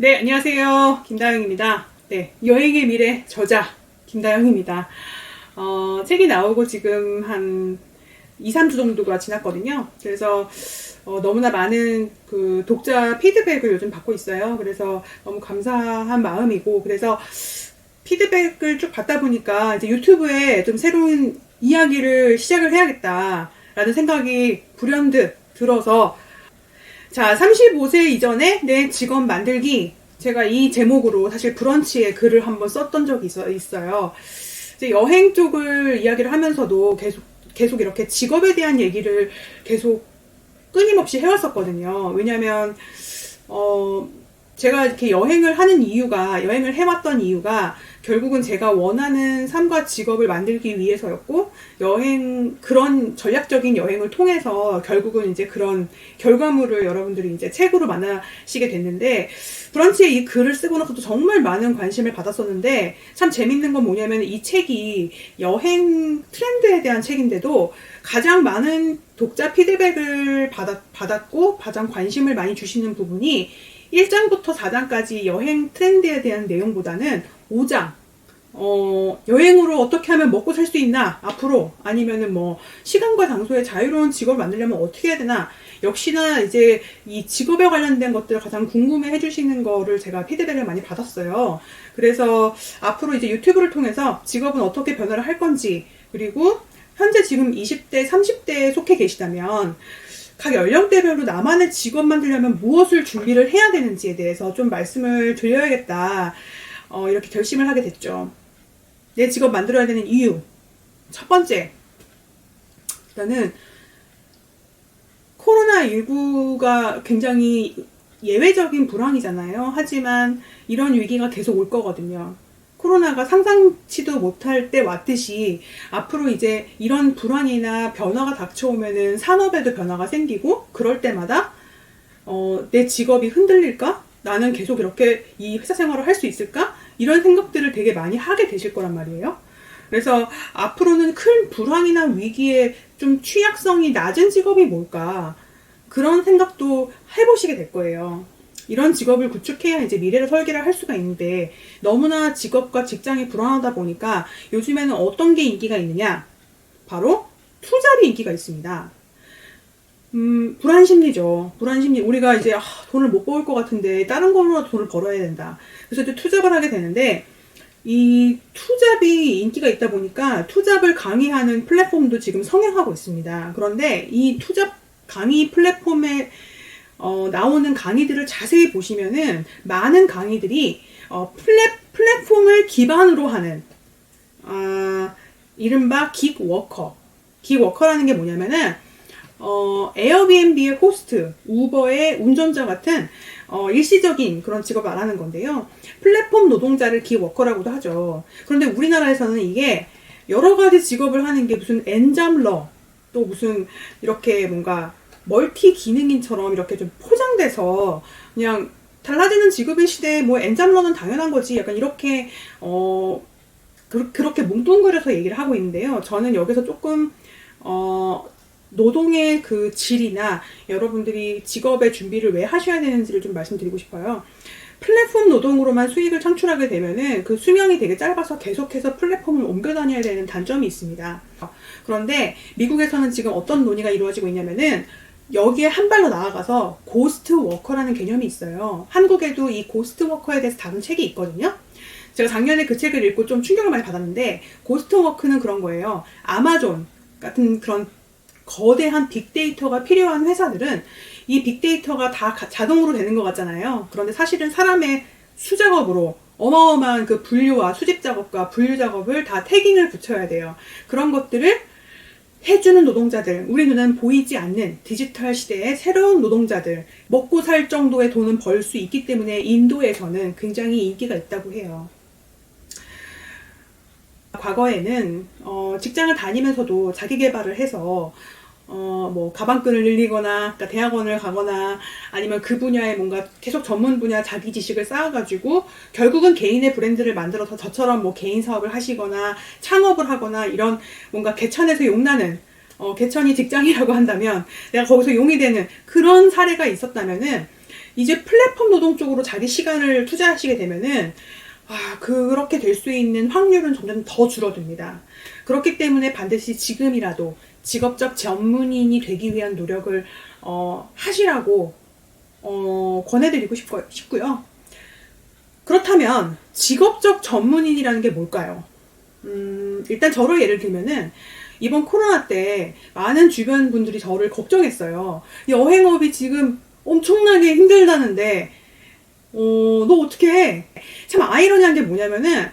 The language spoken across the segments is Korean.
네, 안녕하세요. 김다영입니다. 네, 여행의 미래 저자 김다영입니다. 책이 나오고 지금 한 2, 3주 정도가 지났거든요. 그래서 너무나 많은 그 독자 피드백을 요즘 받고 있어요. 그래서 너무 감사한 마음이고, 그래서 피드백을 쭉 받다 보니까 이제 유튜브에 좀 새로운 이야기를 시작을 해야겠다라는 생각이 불현듯 들어서, 자, 35세 이전에 내 직업 만들기. 제가 이 제목으로 사실 브런치에 글을 한번 썼던 적이 있어요. 이제 여행 쪽을 이야기를 하면서도 계속 이렇게 직업에 대한 얘기를 계속 끊임없이 해왔었거든요. 왜냐면, 제가 이렇게 여행을 해왔던 이유가 결국은 제가 원하는 삶과 직업을 만들기 위해서였고, 그런 전략적인 여행을 통해서 결국은 이제 그런 결과물을 여러분들이 이제 책으로 만나시게 됐는데, 브런치에 이 글을 쓰고 나서도 정말 많은 관심을 받았었는데, 참 재밌는 건 뭐냐면 이 책이 여행 트렌드에 대한 책인데도 가장 많은 독자 피드백을 받았고, 가장 관심을 많이 주시는 부분이 1장부터 4장까지 여행 트렌드에 대한 내용보다는 5장, 여행으로 어떻게 하면 먹고 살 수 있나, 앞으로, 아니면은 뭐, 시간과 장소에 자유로운 직업을 만들려면 어떻게 해야 되나, 역시나 이제 이 직업에 관련된 것들을 가장 궁금해 해주시는 거를 제가 피드백을 많이 받았어요. 그래서 앞으로 이제 유튜브를 통해서 직업은 어떻게 변화를 할 건지, 그리고 현재 지금 20대, 30대에 속해 계시다면, 각 연령대별로 나만의 직업 만들려면 무엇을 준비를 해야 되는지에 대해서 좀 말씀을 드려야겠다. 이렇게 결심을 하게 됐죠. 내 직업 만들어야 되는 이유. 첫 번째. 일단은 코로나19가 굉장히 예외적인 불황이잖아요. 하지만 이런 위기가 계속 올 거거든요. 코로나가 상상치도 못할 때 왔듯이 앞으로 이제 이런 불황이나 변화가 닥쳐오면은 산업에도 변화가 생기고, 그럴 때마다 내 직업이 흔들릴까? 나는 계속 이렇게 이 회사 생활을 할 수 있을까? 이런 생각들을 되게 많이 하게 되실 거란 말이에요. 그래서 앞으로는 큰 불황이나 위기에 좀 취약성이 낮은 직업이 뭘까? 그런 생각도 해보시게 될 거예요. 이런 직업을 구축해야 이제 미래를 설계를 할 수가 있는데, 너무나 직업과 직장이 불안하다 보니까 요즘에는 어떤 게 인기가 있느냐? 바로 투잡이 인기가 있습니다. 불안 심리죠. 불안 심리. 우리가 이제 돈을 못 벌 것 같은데 다른 걸로라도 돈을 벌어야 된다. 그래서 이제 투잡을 하게 되는데, 이 투잡이 인기가 있다 보니까 투잡을 강의하는 플랫폼도 지금 성행하고 있습니다. 그런데 이 투잡 강의 플랫폼에 나오는 강의들을 자세히 보시면은 많은 강의들이 플랫폼을 기반으로 하는 이른바 긱워커라는 게 뭐냐면은 에어비앤비의 호스트, 우버의 운전자 같은 일시적인 그런 직업을 말하는 건데요. 플랫폼 노동자를 긱워커라고도 하죠. 그런데 우리나라에서는 이게 여러 가지 직업을 하는 게 무슨 엔잡러, 또 무슨 이렇게 뭔가 멀티 기능인처럼 이렇게 좀 포장돼서 그냥 달라지는 직업의 시대에 뭐 엔잡러는 당연한 거지, 약간 이렇게 그렇게 뭉뚱그려서 얘기를 하고 있는데요. 저는 여기서 조금 노동의 그 질이나 여러분들이 직업의 준비를 왜 하셔야 되는지를 좀 말씀드리고 싶어요. 플랫폼 노동으로만 수익을 창출하게 되면은 그 수명이 되게 짧아서 계속해서 플랫폼을 옮겨 다녀야 되는 단점이 있습니다. 그런데 미국에서는 지금 어떤 논의가 이루어지고 있냐면은 여기에 한 발로 나아가서 고스트 워커라는 개념이 있어요. 한국에도 이 고스트 워커에 대해서 다룬 책이 있거든요. 제가 작년에 그 책을 읽고 좀 충격을 많이 받았는데, 고스트 워크는 그런 거예요. 아마존 같은 그런 거대한 빅데이터가 필요한 회사들은 이 빅데이터가 다 자동으로 되는 것 같잖아요. 그런데 사실은 사람의 수작업으로 어마어마한 그 분류와 수집 작업과 분류 작업을 다 태깅을 붙여야 돼요. 그런 것들을 해주는 노동자들, 우리 눈에는 보이지 않는 디지털 시대의 새로운 노동자들, 먹고 살 정도의 돈은 벌 수 있기 때문에 인도에서는 굉장히 인기가 있다고 해요. 과거에는 직장을 다니면서도 자기 개발을 해서 뭐 가방끈을 늘리거나, 그러니까 대학원을 가거나, 아니면 그 분야에 뭔가 계속 전문 분야 자기 지식을 쌓아가지고 결국은 개인의 브랜드를 만들어서 저처럼 뭐 개인 사업을 하시거나 창업을 하거나, 이런 뭔가 개천에서 용나는, 개천이 직장이라고 한다면 내가 거기서 용이 되는 그런 사례가 있었다면은, 이제 플랫폼 노동 쪽으로 자기 시간을 투자하시게 되면은 그렇게 될 수 있는 확률은 점점 더 줄어듭니다. 그렇기 때문에 반드시 지금이라도 직업적 전문인이 되기 위한 노력을 하시라고 권해드리고 싶고요. 그렇다면 직업적 전문인이라는 게 뭘까요? 일단 저로 예를 들면은 이번 코로나 때 많은 주변 분들이 저를 걱정했어요. 여행업이 지금 엄청나게 힘들다는데 너 어떻게 해? 참 아이러니한 게 뭐냐면은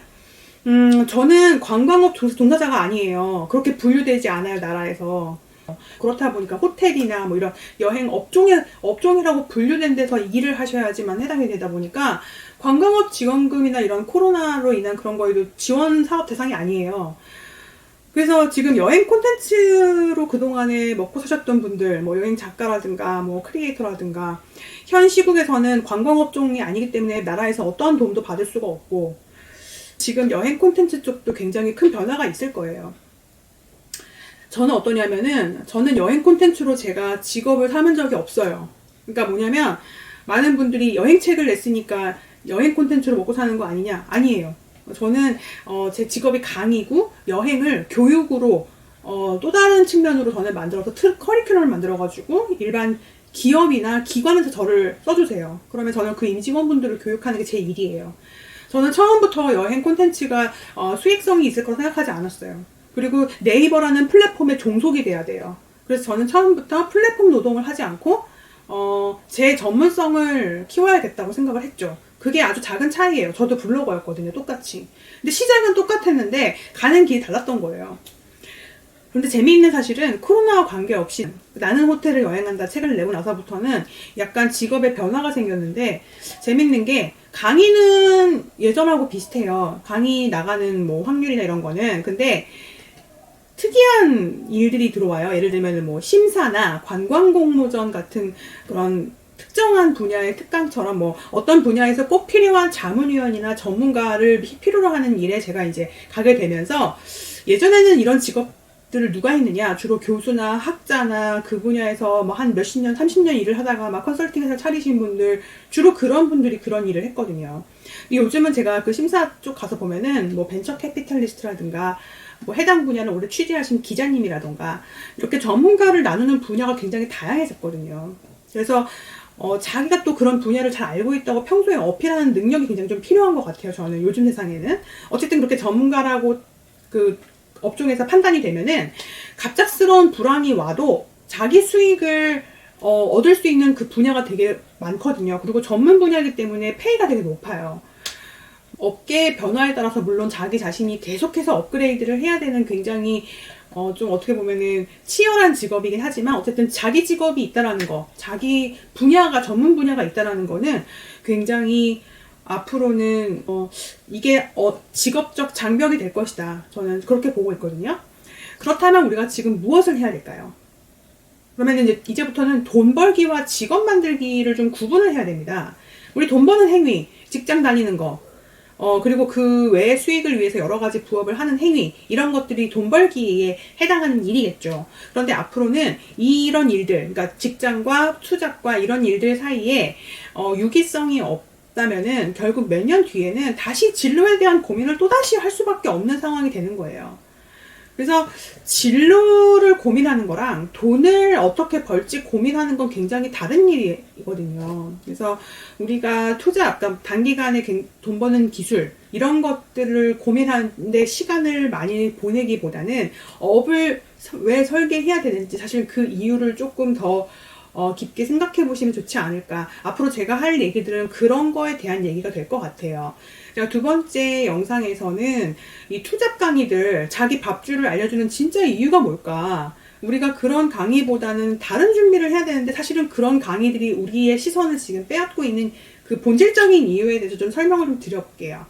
저는 관광업 종사자가 아니에요. 그렇게 분류되지 않아요, 나라에서. 그렇다 보니까 호텔이나 뭐 이런 여행 업종이라고 분류된 데서 일을 하셔야지만 해당이 되다 보니까 관광업 지원금이나 이런 코로나로 인한 그런 거에도 지원 사업 대상이 아니에요. 그래서 지금 여행 콘텐츠로 그동안에 먹고 사셨던 분들, 뭐 여행 작가라든가 뭐 크리에이터라든가 현 시국에서는 관광업종이 아니기 때문에 나라에서 어떠한 도움도 받을 수가 없고 지금 여행 콘텐츠 쪽도 굉장히 큰 변화가 있을 거예요. 저는 어떠냐면은 저는 여행 콘텐츠로 제가 직업을 삼은 적이 없어요. 그러니까 뭐냐면 많은 분들이 여행책을 냈으니까 여행 콘텐츠로 먹고 사는 거 아니냐? 아니에요. 저는 제 직업이 강의고 여행을 교육으로 또 다른 측면으로 저는 만들어서 커리큘럼을 만들어가지고 일반 기업이나 기관에서 저를 써주세요. 그러면 저는 그 임직원분들을 교육하는 게 제 일이에요. 저는 처음부터 여행 콘텐츠가 수익성이 있을 거라 생각하지 않았어요. 그리고 네이버라는 플랫폼에 종속이 돼야 돼요. 그래서 저는 처음부터 플랫폼 노동을 하지 않고 제 전문성을 키워야겠다고 생각을 했죠. 그게 아주 작은 차이예요. 저도 블로거였거든요, 똑같이. 근데 시작은 똑같았는데 가는 길이 달랐던 거예요. 그런데 재미있는 사실은 코로나와 관계없이 나는 호텔을 여행한다 책을 내고 나서부터는 약간 직업의 변화가 생겼는데 재밌는 게 강의는 예전하고 비슷해요. 강의 나가는 뭐 확률이나 이런 거는. 근데 특이한 일들이 들어와요. 예를 들면 뭐 심사나 관광공모전 같은 그런 특정한 분야의 특강처럼 뭐 어떤 분야에서 꼭 필요한 자문위원이나 전문가를 필요로 하는 일에 제가 이제 가게 되면서 예전에는 이런 직업들을 누가 했느냐 주로 교수나 학자나 그 분야에서 뭐 한 몇십 년 30년 일을 하다가 막 컨설팅 회사 차리신 분들 주로 그런 분들이 그런 일을 했거든요. 요즘은 제가 그 심사 쪽 가서 보면은 뭐 벤처 캐피탈리스트라든가 뭐 해당 분야를 오래 취재하신 기자님이라던가 이렇게 전문가를 나누는 분야가 굉장히 다양해졌거든요. 그래서 자기가 또 그런 분야를 잘 알고 있다고 평소에 어필하는 능력이 굉장히 좀 필요한 것 같아요. 저는 요즘 세상에는 어쨌든 그렇게 전문가라고 그 업종에서 판단이 되면은 갑작스러운 불황이 와도 자기 수익을 얻을 수 있는 그 분야가 되게 많거든요. 그리고 전문 분야이기 때문에 페이가 되게 높아요. 업계의 변화에 따라서 물론 자기 자신이 계속해서 업그레이드를 해야 되는 굉장히 좀 어떻게 보면은 치열한 직업이긴 하지만 어쨌든 자기 직업이 있다라는 거, 자기 분야가 전문 분야가 있다라는 거는 굉장히 앞으로는 이게 직업적 장벽이 될 것이다. 저는 그렇게 보고 있거든요. 그렇다면 우리가 지금 무엇을 해야 될까요? 그러면 이제부터는 돈 벌기와 직업 만들기를 좀 구분을 해야 됩니다. 우리 돈 버는 행위, 직장 다니는 거, 그리고 그 외의 수익을 위해서 여러 가지 부업을 하는 행위, 이런 것들이 돈 벌기에 해당하는 일이겠죠. 그런데 앞으로는 이런 일들, 그러니까 직장과 투잡과 이런 일들 사이에, 유기성이 없다면은 결국 몇 년 뒤에는 다시 진로에 대한 고민을 또다시 할 수밖에 없는 상황이 되는 거예요. 그래서 진로를 고민하는 거랑 돈을 어떻게 벌지 고민하는 건 굉장히 다른 일이거든요. 그래서 우리가 투자, 아까 단기간에 돈 버는 기술 이런 것들을 고민하는데 시간을 많이 보내기보다는 업을 왜 설계해야 되는지 사실 그 이유를 조금 더 깊게 생각해 보시면 좋지 않을까. 앞으로 제가 할 얘기들은 그런 거에 대한 얘기가 될 것 같아요. 제가 두 번째 영상에서는 이 투잡 강의들, 자기 밥줄을 알려주는 진짜 이유가 뭘까? 우리가 그런 강의보다는 다른 준비를 해야 되는데 사실은 그런 강의들이 우리의 시선을 지금 빼앗고 있는 그 본질적인 이유에 대해서 좀 설명을 좀 드려볼게요.